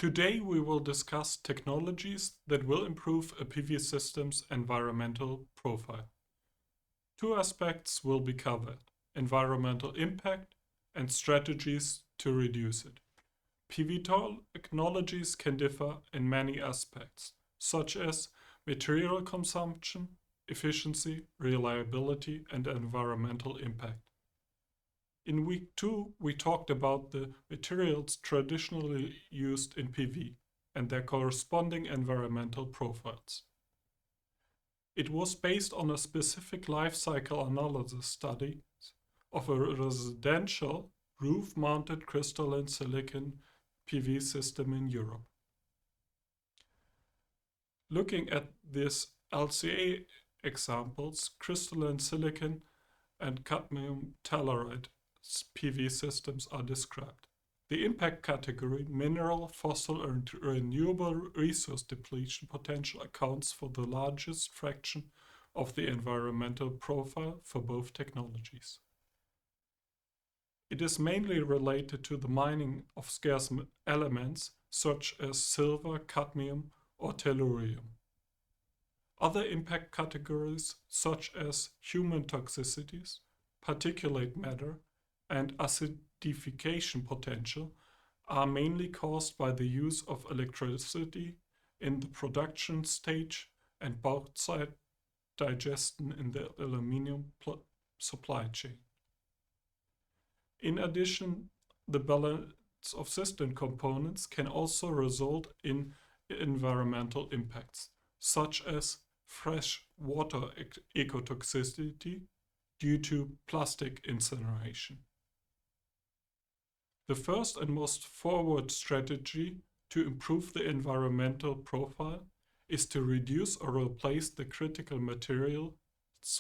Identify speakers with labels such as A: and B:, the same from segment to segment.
A: Today we will discuss technologies that will improve a PV system's environmental profile. Two aspects will be covered: environmental impact and strategies to reduce it. PV technologies can differ in many aspects, such as material consumption, efficiency, reliability, and environmental impact. In week 2, we talked about the materials traditionally used in PV and their corresponding environmental profiles. It was based on a specific life cycle analysis study of a residential roof-mounted crystalline silicon PV system in Europe. Looking at these LCA examples, crystalline silicon and cadmium telluride PV systems are described. The impact category, mineral, fossil, and renewable resource depletion potential, accounts for the largest fraction of the environmental profile for both technologies. It is mainly related to the mining of scarce elements such as silver, cadmium, or tellurium. Other impact categories such as human toxicities, particulate matter, and acidification potential are mainly caused by the use of electricity in the production stage and bauxite digestion in the aluminum supply chain. In addition, the balance of system components can also result in environmental impacts, such as fresh water ecotoxicity due to plastic incineration. The first and most forward strategy to improve the environmental profile is to reduce or replace the critical materials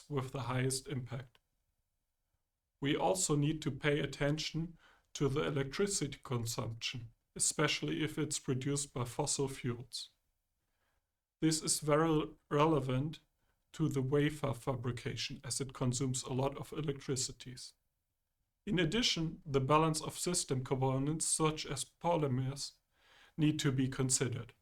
A: with the highest impact. We also need to pay attention to the electricity consumption, especially if it's produced by fossil fuels. This is very relevant to the wafer fabrication as it consumes a lot of electricity. In addition, the balance of system components such as polymers need to be considered.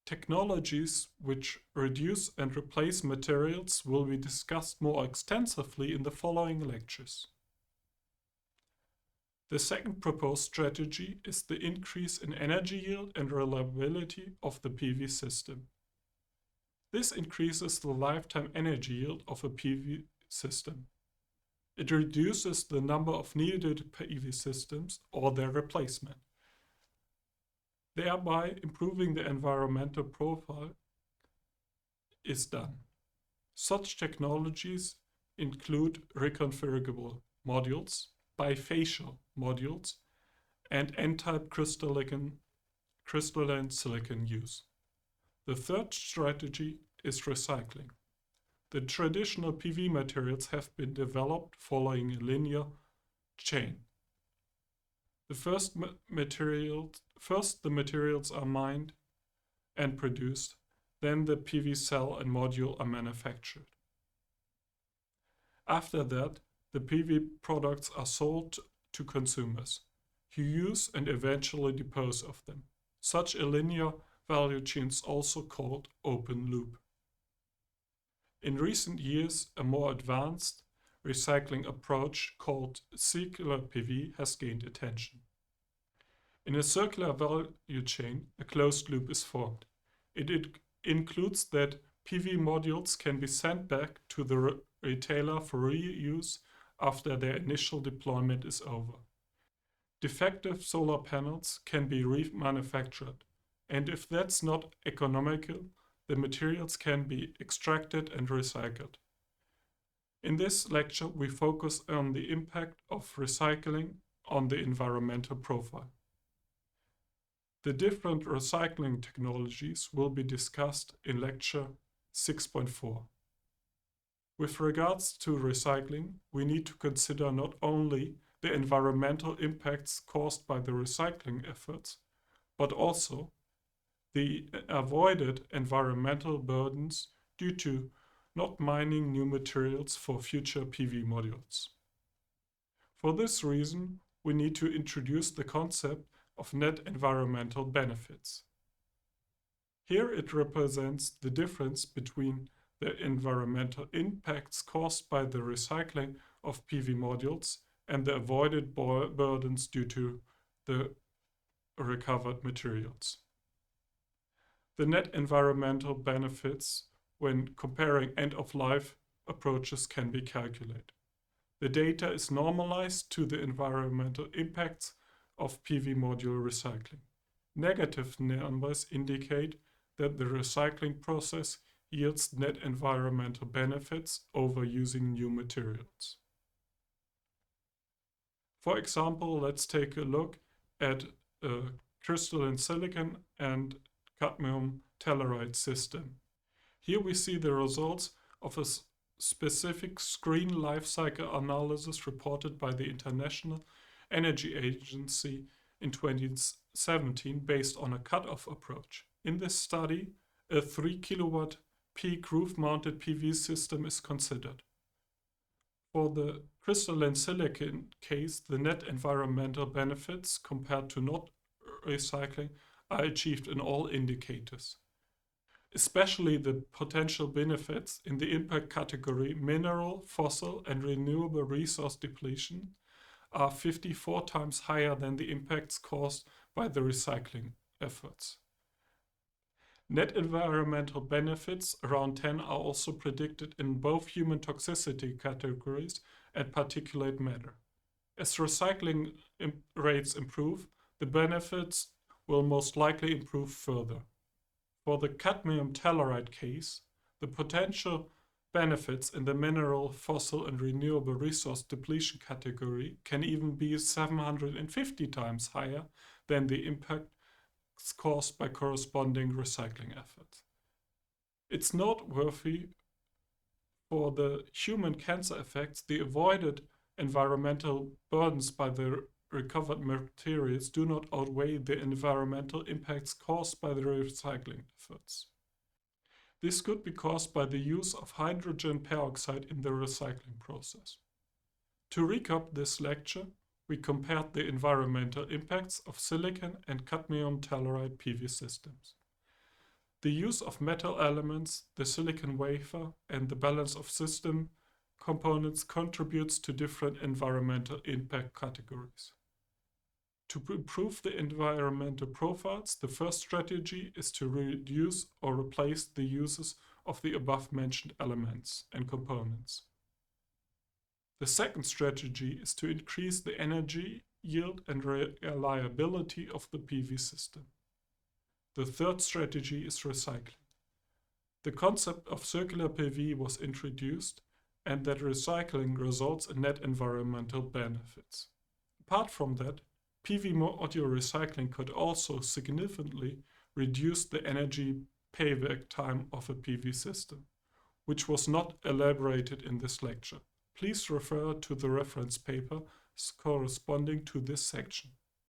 A: Technologies which reduce and replace materials will be discussed more extensively in the following lectures. The second proposed strategy is the increase in energy yield and reliability of the PV system. This increases the lifetime energy yield of a PV system. It reduces the number of needed PV systems or their replacement, thereby improving the environmental profile is done. Such technologies include reconfigurable modules, bifacial modules, and N-type crystalline silicon use. The third strategy is recycling. The traditional PV materials have been developed following a linear chain. First the materials are mined and produced, then the PV cell and module are manufactured. After that, the PV products are sold to consumers, who use and eventually dispose of them. Such a linear value chain is also called open loop. In recent years, a more advanced recycling approach called circular PV has gained attention. In a circular value chain, a closed loop is formed. It includes that PV modules can be sent back to the retailer for reuse after their initial deployment is over. Defective solar panels can be remanufactured, and if that's not economical, the materials can be extracted and recycled. In this lecture, we focus on the impact of recycling on the environmental profile. The different recycling technologies will be discussed in lecture 6.4. With regards to recycling, we need to consider not only the environmental impacts caused by the recycling efforts, but also the avoided environmental burdens due to not mining new materials for future PV modules. For this reason, we need to introduce the concept of net environmental benefits. Here it represents the difference between the environmental impacts caused by the recycling of PV modules and the avoided burdens due to the recovered materials. The net environmental benefits when comparing end-of-life approaches can be calculated. The data is normalized to the environmental impacts of PV module recycling. Negative numbers indicate that the recycling process yields net environmental benefits over using new materials. For example, let's take a look at a crystalline silicon and cadmium telluride system. Here we see the results of a specific screen life cycle analysis reported by the International Energy Agency in 2017 based on a cutoff approach. In this study, a 3 kW peak roof-mounted PV system is considered. For the crystalline silicon case, the net environmental benefits compared to not recycling are achieved in all indicators. Especially the potential benefits in the impact category mineral, fossil, and renewable resource depletion are 54 times higher than the impacts caused by the recycling efforts. Net environmental benefits, around 10, are also predicted in both human toxicity categories and particulate matter. As recycling rates improve, the benefits will most likely improve further. For the cadmium telluride case, the potential benefits in the mineral, fossil, and renewable resource depletion category can even be 750 times higher than the impact caused by corresponding recycling efforts. It's noteworthy for the human cancer effects, the avoided environmental burdens by the recovered materials do not outweigh the environmental impacts caused by the recycling efforts. This could be caused by the use of hydrogen peroxide in the recycling process. To recap this lecture, we compared the environmental impacts of silicon and cadmium telluride PV systems. The use of metal elements, the silicon wafer, and the balance of system components contributes to different environmental impact categories. To improve the environmental profiles, the first strategy is to reduce or replace the uses of the above-mentioned elements and components. The second strategy is to increase the energy yield and reliability of the PV system. The third strategy is recycling. The concept of circular PV was introduced, and that recycling results in net environmental benefits. Apart from that, PV module recycling could also significantly reduce the energy payback time of a PV system, which was not elaborated in this lecture. Please refer to the reference paper corresponding to this section.